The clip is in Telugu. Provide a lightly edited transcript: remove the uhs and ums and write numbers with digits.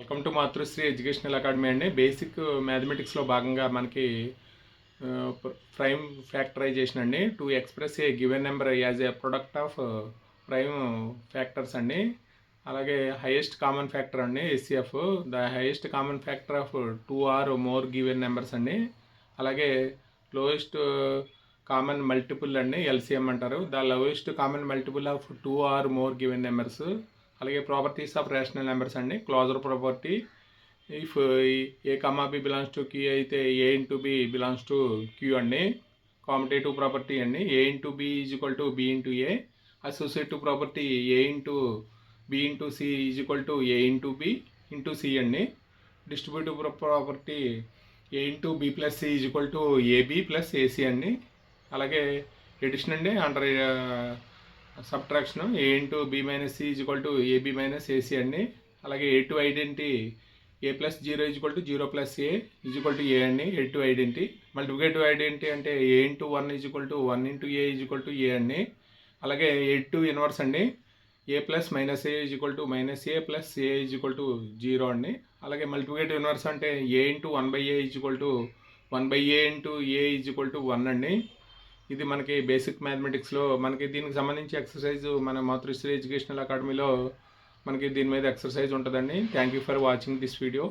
Welcome to Matrusri educational academy అండి. బేసిక్ మ్యాథమెటిక్స్లో భాగంగా మనకి ప్రైమ్ ఫ్యాక్టరైజేషన్ అండి. To express a given number as a product of prime factors అండి. అలాగే హైయెస్ట్ కామన్ ఫ్యాక్టర్ అండి HCF. The highest common factor of 2 or more given numbers అండి. అలాగే లోయెస్ట్ కామన్ మల్టిపుల్ అండి, LCM అంటారు. The lowest common multiple of 2 or more given numbers. అలాగే ప్రాపర్టీస్ ఆఫ్ రేషనల్ నెంబర్స్ అండి. Closure property, if a comma B belongs to Q అయితే a into b belongs to Q అండి. కాంపిటేటివ్ ప్రాపర్టీ అండి, a into b is equal to b into a. Associative property, a into b into c is equal to a into b into c అండి. Distributive property, a into b plus c is equal to a b plus a c అండి. అలాగే ఎడిషన్ అండి, and subtraction, a into b minus c is equal to a b minus AC అండి. అలాగే additive identity, a plus zero is equal to zero plus a is equal to a అండి. Additive identity. Multiplicative identity అంటే a into 1 is equal to 1 into a is equal to a అండి. అలాగే ఏ టు ఇన్వర్స్ అండి, a plus minus a is equal to minus a plus a is equal to 0 అండి. అలాగే మల్టిప్లికేటివ్ ఇన్వర్స్ అంటే a into 1/a is equal to 1/a into a is equal to 1 అండి. ఇది మనకి బేసిక్ మ్యాథమెటిక్స్లో మనకి దీనికి సంబంధించి ఎక్సర్సైజ్ మన మాతృశ్రీ ఎడ్యుకేషనల్ అకాడమీలో మనకి దీని మీద ఎక్సర్సైజ్ ఉంటుందండి. Thank you for watching this video.